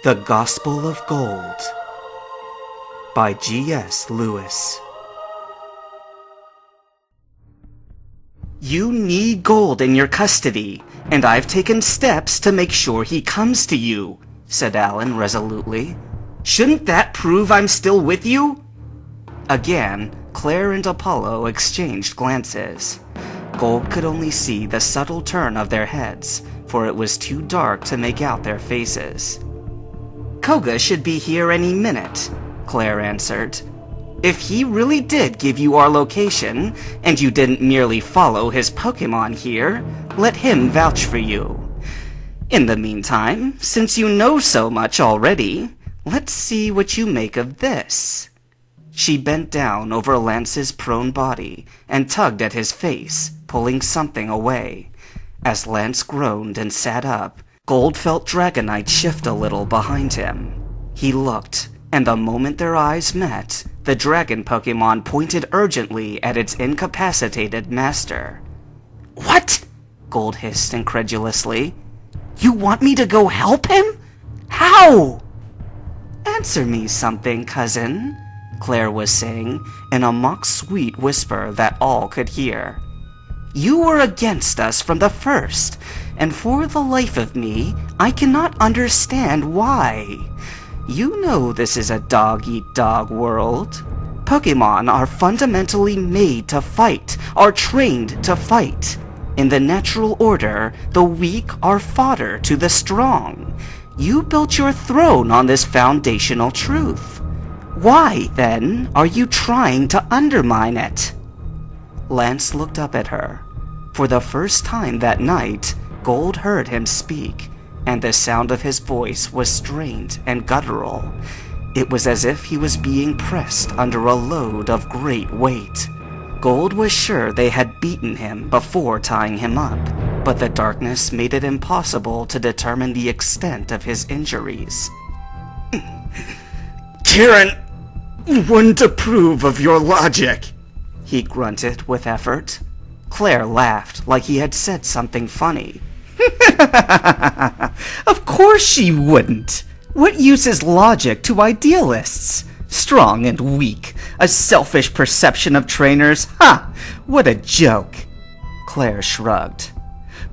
The Gospel of Gold by G.S. Lewis. You need gold in your custody, and I've taken steps to make sure he comes to you, said Alan resolutely. Shouldn't that prove I'm still with you? Again, Claire and Apollo exchanged glances. Gold could only see the subtle turn of their heads, for it was too dark to make out their faces. Koga should be here any minute, Claire answered. If he really did give you our location, and you didn't merely follow his Pokémon here, let him vouch for you. In the meantime, since you know so much already, let's see what you make of this. She bent down over Lance's prone body and tugged at his face, pulling something away. As Lance groaned and sat up, Gold felt Dragonite shift a little behind him. He looked, and the moment their eyes met, the dragon Pokémon pointed urgently at its incapacitated master. What? Gold hissed incredulously. You want me to go help him? How? Answer me something, cousin, Claire was saying in a mock-sweet whisper that all could hear. You were against us from the first, and for the life of me, I cannot understand why. You know this is a dog-eat-dog world. Pokémon are fundamentally made to fight, are trained to fight. In the natural order, the weak are fodder to the strong. You built your throne on this foundational truth. Why, then, are you trying to undermine it? Lance looked up at her. For the first time that night, Gold heard him speak, and the sound of his voice was strained and guttural. It was as if he was being pressed under a load of great weight. Gold was sure they had beaten him before tying him up, but the darkness made it impossible to determine the extent of his injuries. Karen wouldn't approve of your logic, he grunted with effort. Claire laughed like he had said something funny. Of course she wouldn't. What use is logic to idealists? Strong and weak, a selfish perception of trainers. Ha! What a joke. Claire shrugged.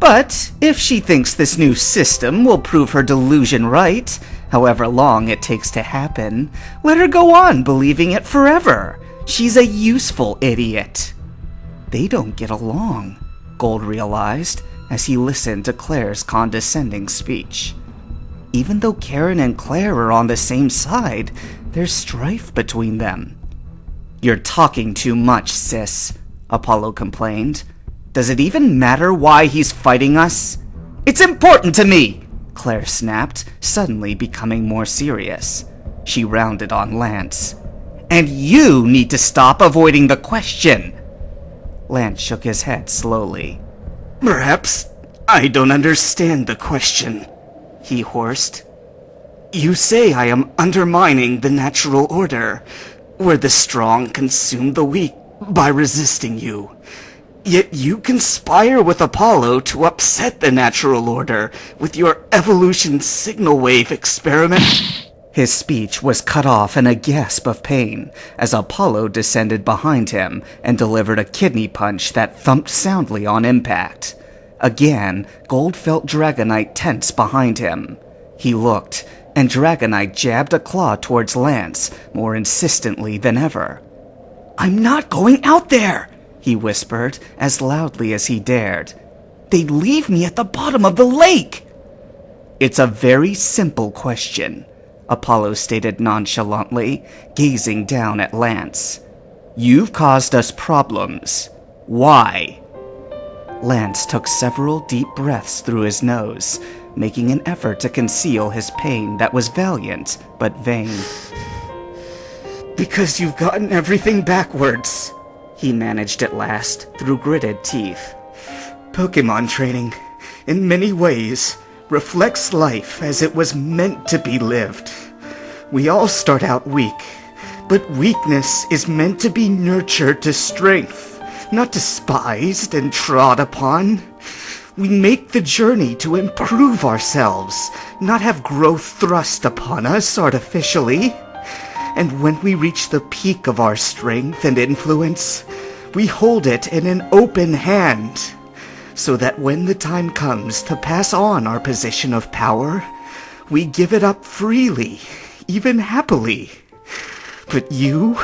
But if she thinks this new system will prove her delusion right, however long it takes to happen, let her go on believing it forever. She's a useful idiot. They don't get along, Gold realized as he listened to Claire's condescending speech. Even though Karen and Claire are on the same side, there's strife between them. You're talking too much, sis, Apollo complained. Does it even matter why he's fighting us? It's important to me, Claire snapped, suddenly becoming more serious. She rounded on Lance. And you need to stop avoiding the question. Lance shook his head slowly. Perhaps I don't understand the question, he hoarsed. You say I am undermining the natural order, where the strong consume the weak by resisting you. Yet you conspire with Apollo to upset the natural order with your evolution signal wave experiment. His speech was cut off in a gasp of pain as Apollo descended behind him and delivered a kidney punch that thumped soundly on impact. Again, Gold felt Dragonite tense behind him. He looked, and Dragonite jabbed a claw towards Lance more insistently than ever. I'm not going out there, he whispered as loudly as he dared. They'd leave me at the bottom of the lake. It's a very simple question, Apollo stated nonchalantly, gazing down at Lance. You've caused us problems. Why? Lance took several deep breaths through his nose, making an effort to conceal his pain that was valiant but vain. Because you've gotten everything backwards, he managed at last through gritted teeth. Pokémon training, in many ways, reflects life as it was meant to be lived. We all start out weak, but weakness is meant to be nurtured to strength, not despised and trod upon. We make the journey to improve ourselves, not have growth thrust upon us artificially. And when we reach the peak of our strength and influence, we hold it in an open hand, so that when the time comes to pass on our position of power, we give it up freely, even happily. But you've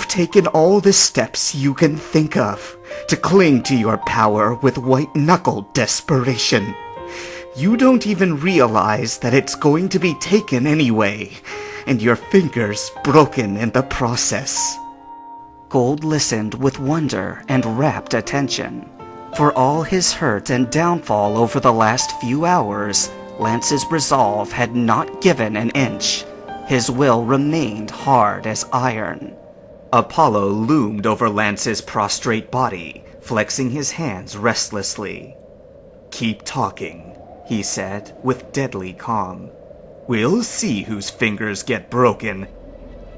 taken all the steps you can think of to cling to your power with white-knuckled desperation. You don't even realize that it's going to be taken anyway, and your fingers broken in the process. Gold listened with wonder and rapt attention. For all his hurt and downfall over the last few hours, Lance's resolve had not given an inch. His will remained hard as iron. Apollo loomed over Lance's prostrate body, flexing his hands restlessly. "Keep talking," he said with deadly calm. "We'll see whose fingers get broken."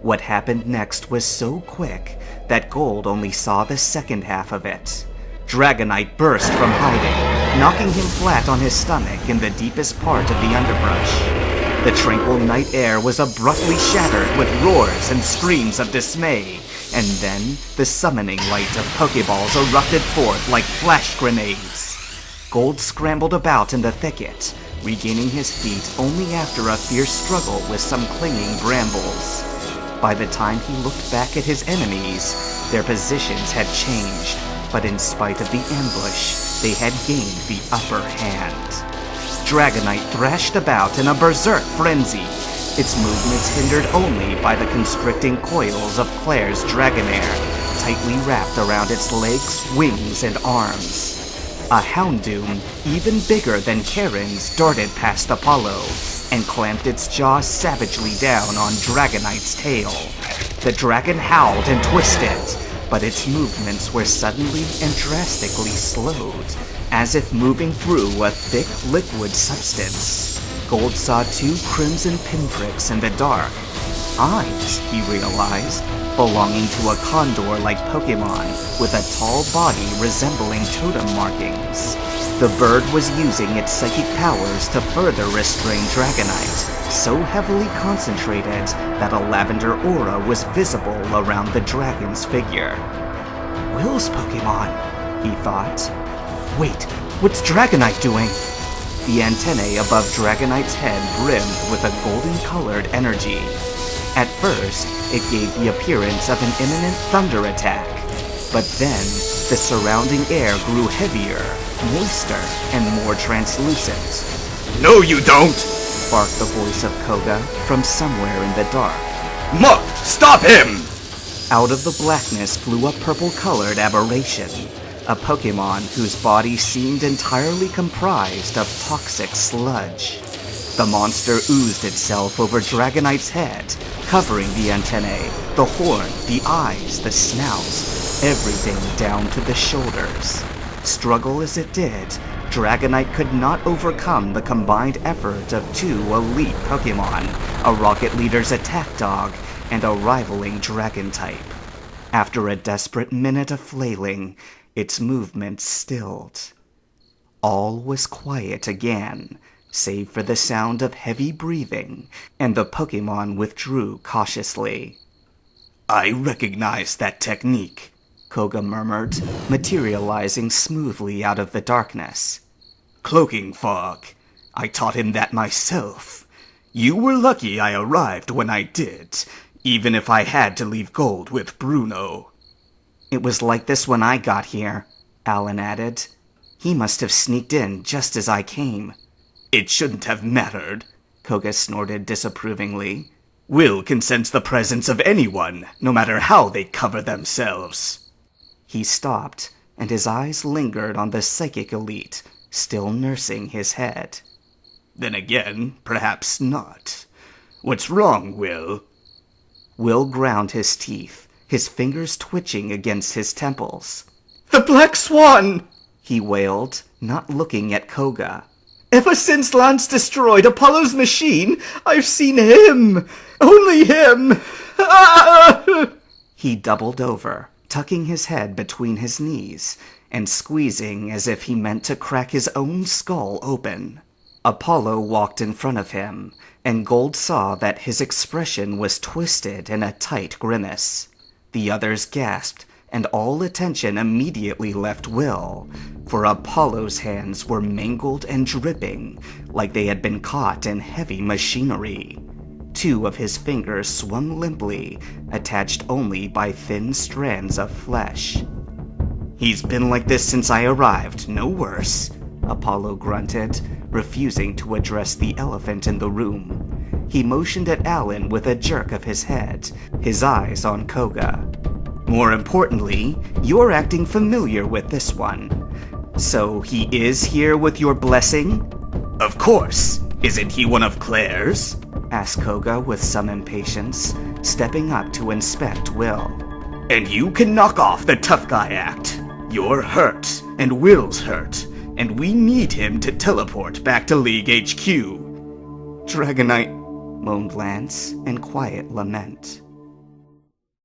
What happened next was so quick that Gold only saw the second half of it. Dragonite burst from hiding, knocking him flat on his stomach in the deepest part of the underbrush. The tranquil night air was abruptly shattered with roars and screams of dismay, and then the summoning light of Pokeballs erupted forth like flash grenades. Gold scrambled about in the thicket, regaining his feet only after a fierce struggle with some clinging brambles. By the time he looked back at his enemies, their positions had changed, but in spite of the ambush, they had gained the upper hand. Dragonite thrashed about in a berserk frenzy, its movements hindered only by the constricting coils of Claire's Dragonair, tightly wrapped around its legs, wings, and arms. A Houndoom, even bigger than Karen's, darted past Apollo, and clamped its jaws savagely down on Dragonite's tail. The dragon howled and twisted, but its movements were suddenly and drastically slowed, as if moving through a thick liquid substance. Gold saw two crimson pinpricks in the dark. Eyes, he realized, belonging to a condor-like Pokemon with a tall body resembling totem markings. The bird was using its psychic powers to further restrain Dragonite, so heavily concentrated that a lavender aura was visible around the dragon's figure. Will's Pokemon, he thought. Wait, what's Dragonite doing? The antennae above Dragonite's head brimmed with a golden-colored energy. At first, it gave the appearance of an imminent thunder attack, but then the surrounding air grew heavier, moister, and more translucent. "No, you don't!" barked the voice of Koga from somewhere in the dark. "Muck, stop him!" Out of the blackness flew a purple-colored aberration, a Pokemon whose body seemed entirely comprised of toxic sludge. The monster oozed itself over Dragonite's head, covering the antennae, the horn, the eyes, the snout, everything down to the shoulders. Struggle as it did, Dragonite could not overcome the combined effort of two elite Pokemon, a Rocket Leader's attack dog, and a rivaling dragon type. After a desperate minute of flailing, its movements stilled. All was quiet again, save for the sound of heavy breathing, and the Pokemon withdrew cautiously. "I recognize that technique," Koga murmured, materializing smoothly out of the darkness. "Cloaking fog. I taught him that myself. You were lucky I arrived when I did, even if I had to leave Gold with Bruno." "It was like this when I got here," Alan added. "He must have sneaked in just as I came." "It shouldn't have mattered," Koga snorted disapprovingly. "Will can sense the presence of anyone, no matter how they cover themselves." He stopped, and his eyes lingered on the psychic elite, still nursing his head. "Then again, perhaps not. What's wrong, Will?" Will ground his teeth, his fingers twitching against his temples. "The Black Swan!" he wailed, not looking at Koga. "Ever since Lance destroyed Apollo's machine, I've seen him! Only him! Ah!" He doubled over, tucking his head between his knees, and squeezing as if he meant to crack his own skull open. Apollo walked in front of him, and Gold saw that his expression was twisted in a tight grimace. The others gasped, and all attention immediately left Will, for Apollo's hands were mangled and dripping, like they had been caught in heavy machinery. 2 of his fingers swung limply, attached only by thin strands of flesh. "He's been like this since I arrived, no worse," Apollo grunted, refusing to address the elephant in the room. He motioned at Alan with a jerk of his head, his eyes on Koga. "More importantly, you're acting familiar with this one. So he is here with your blessing?" "Of course! Isn't he one of Claire's?" asked Koga with some impatience, stepping up to inspect Will. "And you can knock off the tough guy act. You're hurt, and Will's hurt, and we need him to teleport back to League HQ. "Dragonite," moaned Lance in quiet lament.